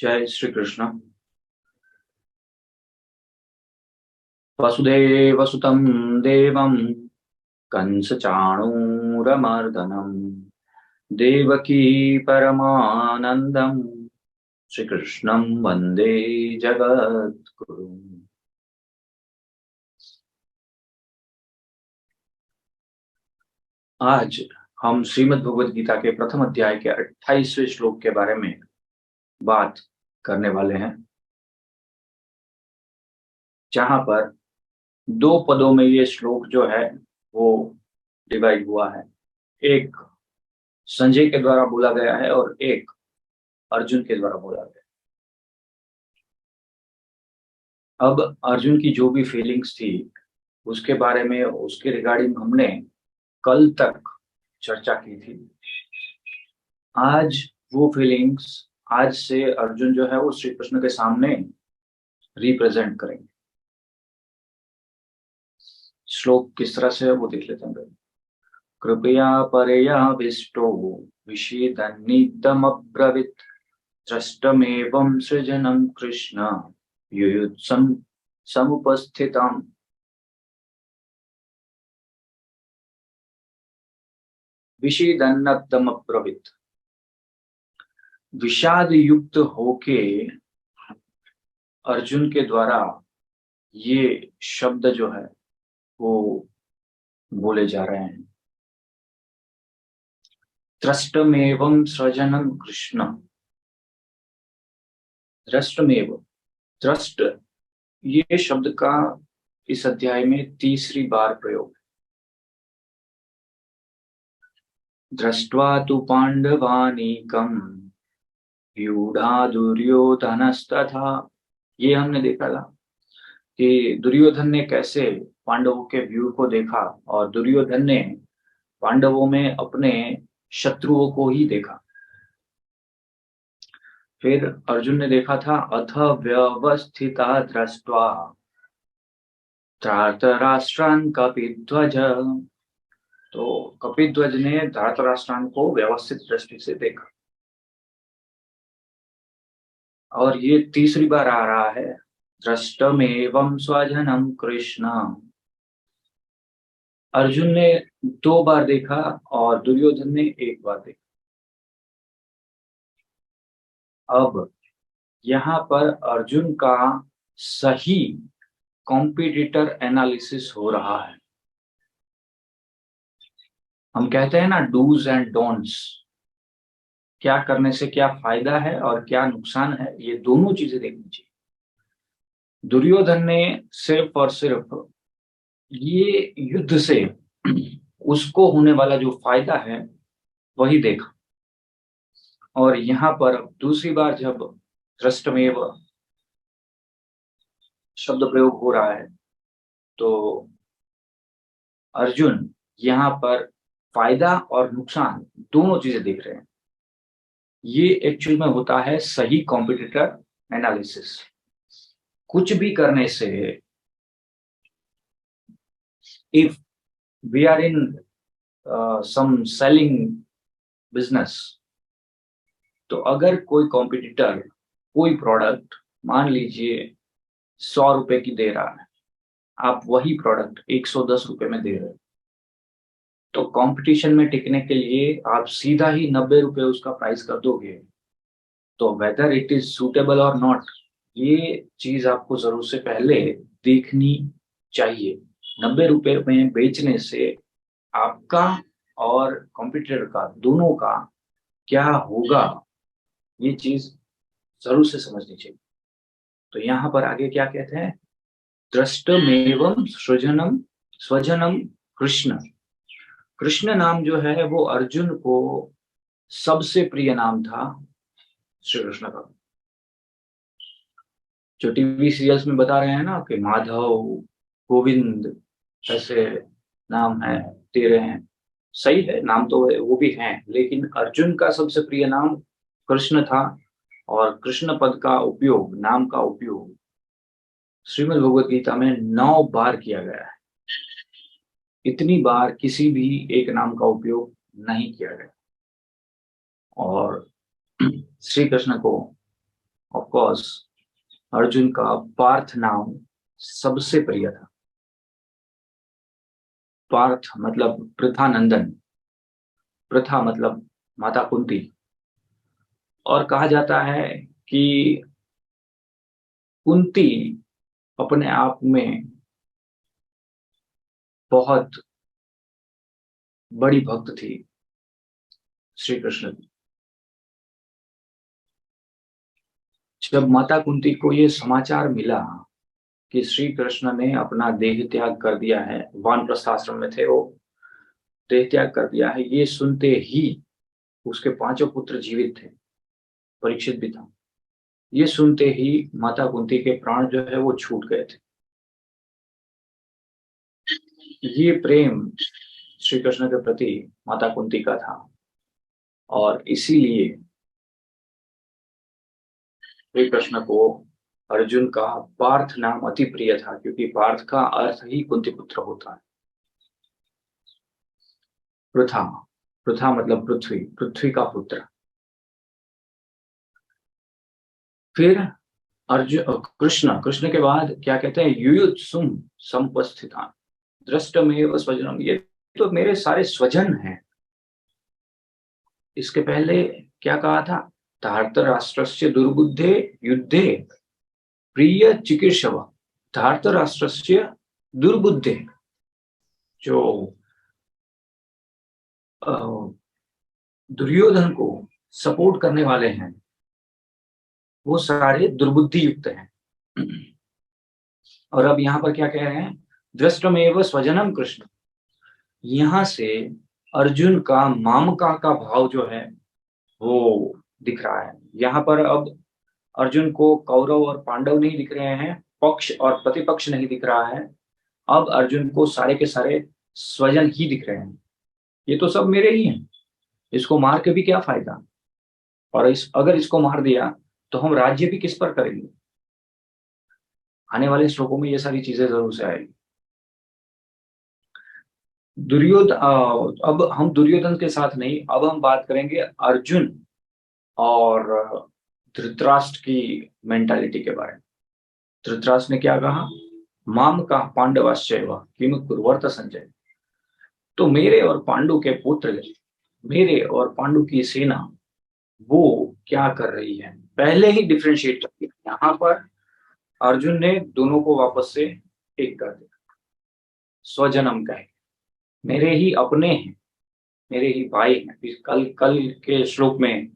जय श्री कृष्ण। वसुदेवसुतं देवं कंसचाणूरमर्दनम् देवकी परमानन्दं श्रीकृष्णं वन्दे जगद्गुरुम्। आज हम श्रीमद् भगवद गीता के प्रथम अध्याय के 28वें श्लोक के बारे में बात करने वाले हैं, जहां पर दो पदों में ये श्लोक जो है वो डिवाइड हुआ है। एक संजय के द्वारा बोला गया है और एक अर्जुन के द्वारा बोला गया। अब अर्जुन की जो भी फीलिंग्स थी उसके बारे में, उसके रिगार्डिंग हमने कल तक चर्चा की थी। आज वो फीलिंग्स, आज से अर्जुन जो है वो श्री कृष्ण के सामने रिप्रेजेंट करेंगे। श्लोक किस तरह से है वो देख लेते हैं। कृपया परयाविष्टो विषेदन्निदमब्रवीत् दृष्टमेवं सृजनं कृष्ण युयुत्सं समुपस्थितम्। विषेदन्नदमब्रवीत्, विषाद युक्त होके अर्जुन के द्वारा ये शब्द जो है वो बोले जा रहे हैं। दृष्टमेवं सृजनं कृष्ण। दृष्टमेव, दृष्ट, ये शब्द का इस अध्याय में तीसरी बार प्रयोग है। दृष्ट्वा तु पांडवानीकं व्यूढ़ा दुर्योधनस्तथा। ये हमने देखा था कि दुर्योधन ने कैसे पांडवों के व्यूह को देखा और दुर्योधन ने पांडवों में अपने शत्रुओं को ही देखा। फिर अर्जुन ने देखा था अथ व्यवस्थिता दृष्ट्वा धृतराष्ट्रान् कपिध्वज। तो कपिध्वज ने धृतराष्ट्रान् को व्यवस्थित दृष्टि से देखा। और ये तीसरी बार आ रहा है, दृष्टमेवं स्वजनं कृष्ण। अर्जुन ने दो बार देखा और दुर्योधन ने एक बार देखा। अब यहाँ पर अर्जुन का सही कॉम्पिटिटर एनालिसिस हो रहा है। हम कहते हैं ना डूज एंड डोंट्स, क्या करने से क्या फायदा है और क्या नुकसान है, ये दोनों चीजें देखनी चाहिए। दुर्योधन ने सिर्फ और सिर्फ ये युद्ध से उसको होने वाला जो फायदा है वही देखा। और यहाँ पर दूसरी बार जब दृष्टमेव शब्द प्रयोग हो रहा है तो अर्जुन यहाँ पर फायदा और नुकसान दोनों चीजें देख रहे हैं। ये एक्चुअल में होता है सही कॉम्पिटिटर एनालिसिस। कुछ भी करने से, if we are in some selling business, तो अगर कोई कॉम्पिटिटर कोई प्रोडक्ट मान लीजिए 100 रुपए की दे रहा है, आप वही प्रोडक्ट 110 रुपए में दे रहे हो, तो कंपटीशन में टिकने के लिए आप सीधा ही 90 रुपए उसका प्राइस कर दोगे। तो वेदर इट इज सूटेबल और नॉट, ये चीज आपको जरूर से पहले देखनी चाहिए। 90 रुपए में बेचने से आपका और कंपटीटर का, दोनों का क्या होगा, ये चीज जरूर से समझनी चाहिए। तो यहाँ पर आगे क्या कहते हैं, दृष्टमेवं सृजनम स्वजनम कृष्ण। कृष्ण नाम जो है वो अर्जुन को सबसे प्रिय नाम था श्री कृष्ण का। जो टीवी सीरियल्स में बता रहे हैं ना कि माधव गोविंद ऐसे नाम है दे रहे हैं, सही है, नाम तो वो भी हैं, लेकिन अर्जुन का सबसे प्रिय नाम कृष्ण था। और कृष्ण पद का उपयोग, नाम का उपयोग श्रीमद् भगवद गीता में 9 बार किया गया है। इतनी बार किसी भी एक नाम का उपयोग नहीं किया गया। और श्री कृष्ण को कोर्स अर्जुन का पार्थ नाम सबसे प्रिय था। पार्थ मतलब प्रथानंदन, प्रथा मतलब माता कुंती। और कहा जाता है कि कुंती अपने आप में बहुत बड़ी भक्त थी श्री कृष्ण की। जब माता कुंती को ये समाचार मिला कि श्री कृष्ण ने अपना देह त्याग कर दिया है, वानप्रस्थ आश्रम में थे वो, देह त्याग कर दिया है, ये सुनते ही उसके पांचों पुत्र जीवित थे, परीक्षित भी था। ये सुनते ही माता कुंती के प्राण जो है वो छूट गए थे। ये प्रेम श्री कृष्ण के प्रति माता कुंती का था, और इसीलिए श्री कृष्ण को अर्जुन का पार्थ नाम अति प्रिय था, क्योंकि पार्थ का अर्थ ही कुंती पुत्र होता है। पृथा, पृथा मतलब पृथ्वी, पृथ्वी का पुत्र। फिर अर्जुन, कृष्ण, कृष्ण के बाद क्या कहते हैं, युयुत्सुम संपस्थितान दृष्टमेव स्वजनम, ये तो मेरे सारे स्वजन हैं। इसके पहले क्या कहा था, धार्तराष्ट्रस्य दुर्बुद्धे युद्धे प्रिय चिकीर्षव। धार्तराष्ट्रस्य दुर्बुद्धे, जो दुर्योधन को सपोर्ट करने वाले हैं वो सारे दुर्बुद्धि युक्त हैं। और अब यहाँ पर क्या कह रहे हैं, दृष्टमेव स्वजनम कृष्ण। यहाँ से अर्जुन का मामका का भाव जो है वो दिख रहा है। यहाँ पर अब अर्जुन को कौरव और पांडव नहीं दिख रहे हैं, पक्ष और प्रतिपक्ष नहीं दिख रहा है। अब अर्जुन को सारे के सारे स्वजन ही दिख रहे हैं। ये तो सब मेरे ही हैं, इसको मार के भी क्या फायदा, और अगर इसको मार दिया तो हम राज्य भी किस पर करेंगे। आने वाले श्लोकों में ये सारी चीजें जरूर से आएगी। अब हम दुर्योधन के साथ नहीं, अब हम बात करेंगे अर्जुन और धृतराष्ट्र की मेंटालिटी के बारे में। धृतराष्ट्र ने क्या कहा, माम का पांडवाश्चैव किम कुर्वर्त संजय। तो मेरे और पांडु के पुत्र, मेरे और पांडु की सेना वो क्या कर रही है, पहले ही डिफ्रेंशिएट कर दिया। यहाँ पर अर्जुन ने दोनों को वापस से एक कर दिया। स्वजनम का है, मेरे ही अपने हैं, मेरे ही भाई हैं। कल कल के श्लोक में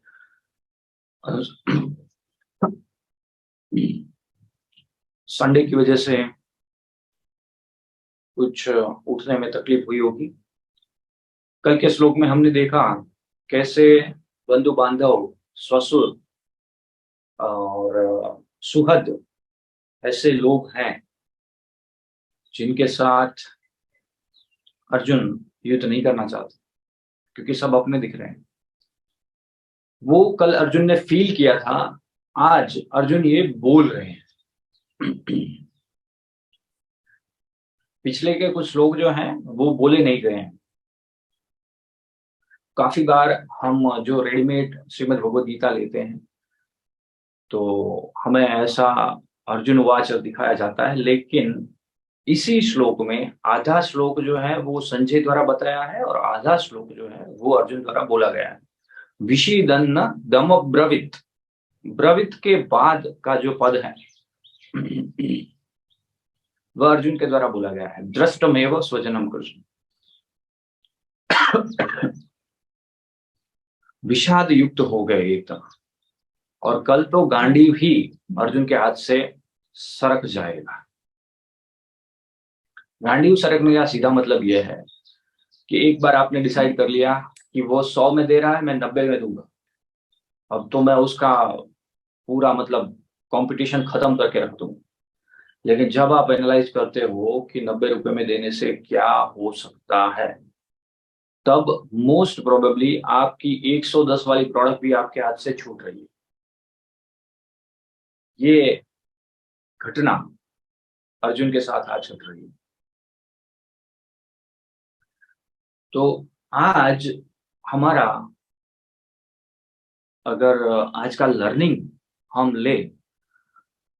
संडे की वजह से कुछ उठने में तकलीफ हुई होगी। कल के श्लोक में हमने देखा कैसे बंधु बांधव, ससुर और सुहृद ऐसे लोग हैं जिनके साथ अर्जुन युद्ध नहीं करना चाहते, क्योंकि सब अपने दिख रहे हैं। वो कल अर्जुन ने फील किया था, आज अर्जुन ये बोल रहे हैं। पिछले के कुछ लोग जो हैं वो बोले नहीं गए हैं। काफी बार हम जो रेडीमेड श्रीमद् भगवद गीता लेते हैं तो हमें ऐसा अर्जुन वाच दिखाया जाता है, लेकिन इसी श्लोक में आधा श्लोक जो है वो संजय द्वारा बताया है और आधा श्लोक जो है वो अर्जुन द्वारा बोला गया है। विषीदन्न दम ब्रवित, ब्रवित के बाद का जो पद है वह अर्जुन के द्वारा बोला गया है। दृष्टमेव स्वजनम कृष्ण। विषाद युक्त हो गए एकदम, और कल तो गांडीव ही अर्जुन के हाथ से सरक जाएगा। गांडीव सरकने का सीधा मतलब यह है कि एक बार आपने डिसाइड कर लिया कि वो 100 में दे रहा है, मैं 90 में दूंगा, अब तो मैं उसका पूरा मतलब कंपटीशन खत्म करके रख दूंगा। लेकिन जब आप एनालाइज करते हो कि 90 रुपए में देने से क्या हो सकता है, तब मोस्ट प्रोबेबली आपकी 110 वाली प्रोडक्ट भी आपके हाथ से छूट रही है। ये घटना अर्जुन के साथ आज घट रही है। तो आज हमारा, अगर आज का लर्निंग हम ले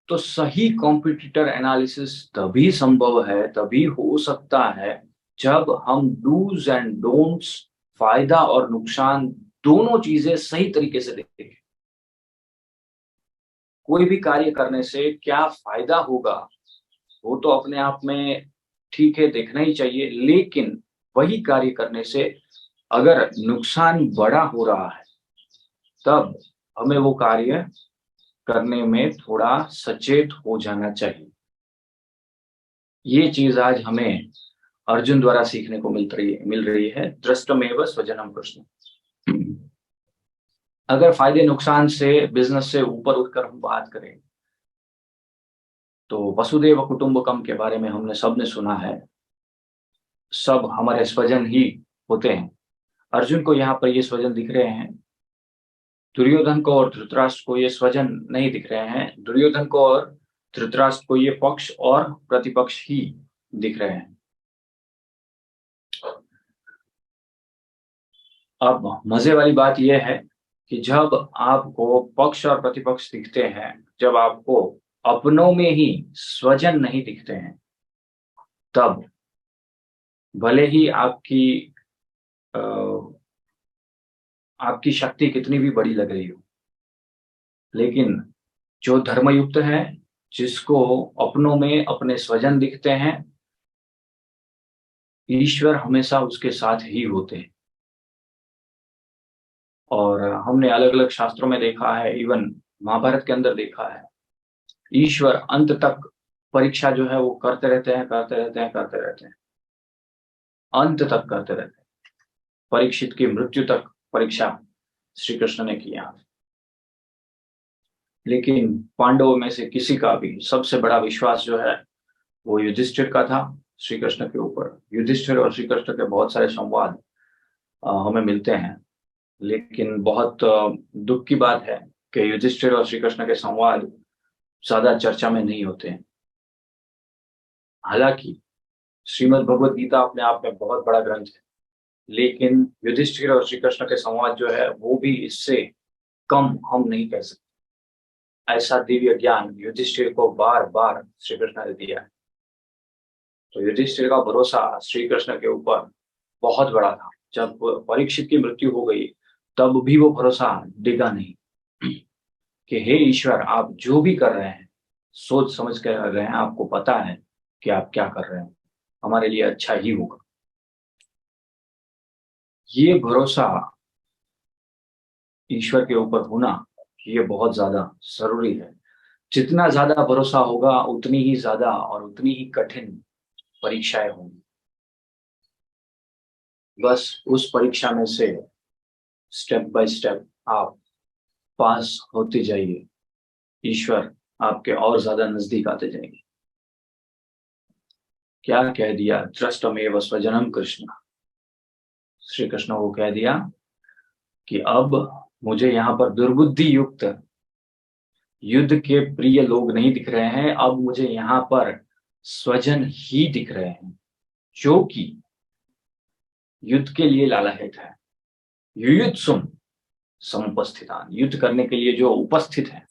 तो सही कॉम्पिटिटर एनालिसिस तभी संभव है, तभी हो सकता है जब हम डूज एंड डोंट्स, फायदा और नुकसान, दोनों चीजें सही तरीके से देखें। कोई भी कार्य करने से क्या फायदा होगा वो तो अपने आप में ठीक है, देखना ही चाहिए, लेकिन वही कार्य करने से अगर नुकसान बड़ा हो रहा है तब हमें वो कार्य करने में थोड़ा सचेत हो जाना चाहिए। ये चीज आज हमें अर्जुन द्वारा सीखने को मिल रही है दृष्टमेव स्वजनम कृष्ण। अगर फायदे नुकसान से, बिजनेस से ऊपर उठकर हम बात करें तो वसुदेव कुटुंबकम के बारे में हमने सबने सुना है। सब हमारे स्वजन ही होते हैं। अर्जुन को यहाँ पर ये स्वजन दिख रहे हैं, दुर्योधन को और धृतराष्ट्र को ये स्वजन नहीं दिख रहे हैं। दुर्योधन को और धृतराष्ट्र को ये पक्ष और प्रतिपक्ष ही दिख रहे हैं। अब मजे वाली बात यह है कि जब आपको पक्ष और प्रतिपक्ष दिखते हैं, जब आपको अपनों में ही स्वजन नहीं दिखते हैं, तब भले ही अ, आपकी शक्ति कितनी भी बड़ी लग रही हो, लेकिन जो धर्मयुक्त है, जिसको अपनों में अपने स्वजन दिखते हैं, ईश्वर हमेशा उसके साथ ही होते हैं। और हमने अलग अलग शास्त्रों में देखा है, इवन महाभारत के अंदर देखा है, ईश्वर अंत तक परीक्षा जो है वो करते रहते हैं, करते रहते हैं, करते रहते हैं, अंत तक करते रहते हैं। परीक्षित की मृत्यु तक परीक्षा श्री कृष्ण ने किया। लेकिन पांडवों में से किसी का भी सबसे बड़ा विश्वास जो है वो युधिष्ठिर का था श्री कृष्ण के ऊपर। युधिष्ठिर और श्री कृष्ण के बहुत सारे संवाद हमें मिलते हैं, लेकिन बहुत दुख की बात है कि युधिष्ठिर और श्री कृष्ण के संवाद ज्यादा चर्चा में नहीं होते हैं। हालांकि श्रीमद् भगवत गीता अपने आप में बहुत बड़ा ग्रंथ है, लेकिन युधिष्ठिर और श्री कृष्ण के संवाद जो है वो भी इससे कम हम नहीं कह सकते। ऐसा दिव्य ज्ञान युधिष्ठिर को बार बार श्री कृष्ण ने दिया है। तो युधिष्ठिर का भरोसा श्री कृष्ण के ऊपर बहुत बड़ा था। जब परीक्षित की मृत्यु हो गई तब भी वो भरोसा डिगा नहीं कि हे ईश्वर, आप जो भी कर रहे हैं सोच समझ कर कर रहे हैं, आपको पता है कि आप क्या कर रहे हैं, हमारे लिए अच्छा ही होगा। ये भरोसा ईश्वर के ऊपर होना, ये बहुत ज्यादा जरूरी है। जितना ज्यादा भरोसा होगा उतनी ही ज्यादा और उतनी ही कठिन परीक्षाएं होंगी। बस उस परीक्षा में से स्टेप बाय स्टेप आप पास होते जाइए, ईश्वर आपके और ज्यादा नजदीक आते जाएंगे। क्या कह दिया, दृष्टमेव स्वजनम कृष्ण। श्री कृष्ण को कह दिया कि अब मुझे यहाँ पर दुर्बुद्धि युक्त युद्ध के प्रिय लोग नहीं दिख रहे हैं, अब मुझे यहाँ पर स्वजन ही दिख रहे हैं जो कि युद्ध के लिए लालायित है। युयुत्सुम समुपस्थितान, युद्ध करने के लिए जो उपस्थित है।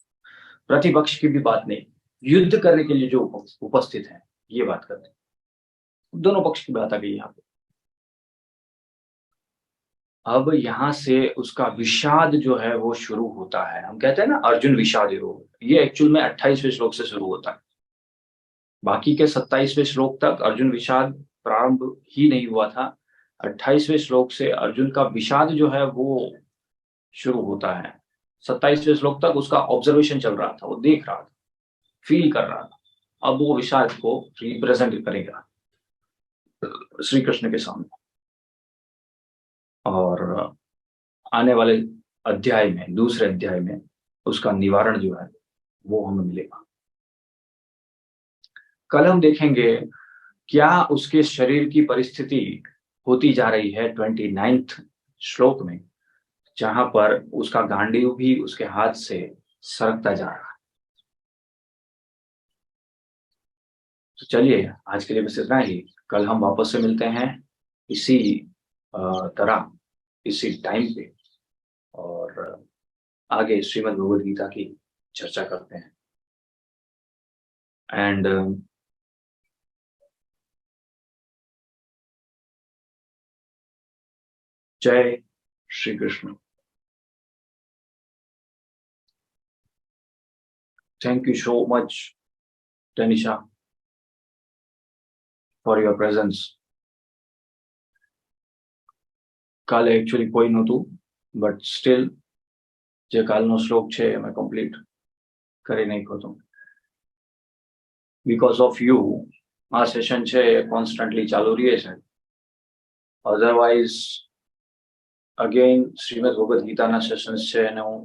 प्रतिपक्ष की भी बात नहीं, युद्ध करने के लिए जो उपस्थित है, ये बात करते हैं। दोनों पक्ष की बात आ गई यहाँ पे। अब यहाँ से उसका विषाद जो है वो शुरू होता है। हम कहते हैं ना अर्जुन विषाद योग, ये एक्चुअल में 28वें श्लोक से शुरू होता है। बाकी के 27वें श्लोक तक अर्जुन विषाद प्रारंभ ही नहीं हुआ था। 28वें श्लोक से अर्जुन का विषाद जो है वो शुरू होता है। 27वें श्लोक तक उसका ऑब्जर्वेशन चल रहा था, वो देख रहा था, फील कर रहा था। अब वो विषाद को रिप्रेजेंट करेगा श्री कृष्ण के सामने। और आने वाले अध्याय में, दूसरे अध्याय में उसका निवारण जो है वो हमें मिलेगा। कल हम देखेंगे क्या उसके शरीर की परिस्थिति होती जा रही है 29th श्लोक में, जहां पर उसका गांडीव भी उसके हाथ से सरकता जा रहा है। तो चलिए आज के लिए बस इतना ही। कल हम वापस से मिलते हैं इसी तरह, इसी टाइम पे, और आगे श्रीमद् भगवद गीता की चर्चा करते हैं। And Jai Shri Krishna. Thank you so much, Tanisha, for your presence. કાલે એકચ્યુઅલી કોઈ નહોતું, બટ સ્ટીલ જે કાલનો શ્લોક છે મેં કમ્પ્લીટ કરી નાખ્યો હતો. બીકોઝ ઓફ યુ આ સેશન છે એ કોન્સ્ટન્ટલી ચાલુ રહે છે. અધરવાઇઝ અગેન શ્રીમદ ભગવદ્ ગીતાના સેશન્સ છે એને હું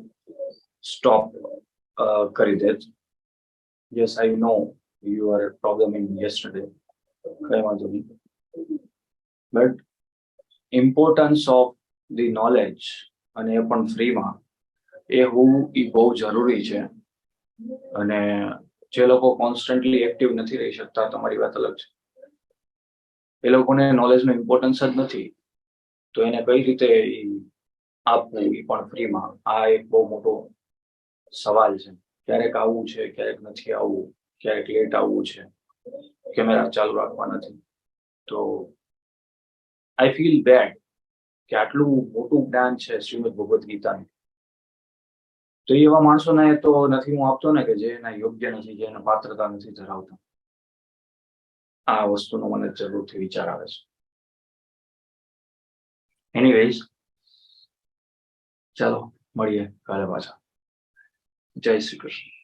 સ્ટોપ કરી દેત. Yes I know you are problemming yesterday, કઈ વાંધો નહીં, but importance of the knowledge અને એ પણ ફ્રીમાં એ બહુ જરૂરી છે. અને જે લોકો કોન્સ્ટન્ટલી એક્ટિવ નથી રહી શકતા, તમારી વાત અલગ છે, એ લોકોને નોલેજનું ઇમ્પોર્ટન્સ જ નથી, તો એને કઈ રીતે આપવું એ પણ ફ્રીમાં, આ એક બહુ મોટો સવાલ છે. ક્યારેક આવવું છે, ક્યારેક નથી આવવું, ક્યારેક લેટ આવવું છે, કેમેરા ચાલુ રાખવા નથી. તો આઈ ફીલ બેડ કે આટલું મોટું જ્ઞાન છે શ્રીમદ ભગવદ્ ગીતાનું, તો એવા માણસોને તો નથી હું આપતો ને કે જે એના યોગ્ય નથી, જે એના પાત્રતા નથી ધરાવતા. આ વસ્તુનો મને જરૂરથી વિચાર આવે છે. એનીવેઝ, ચાલો મળીએ કાલે પાછા. જય શ્રી કૃષ્ણ.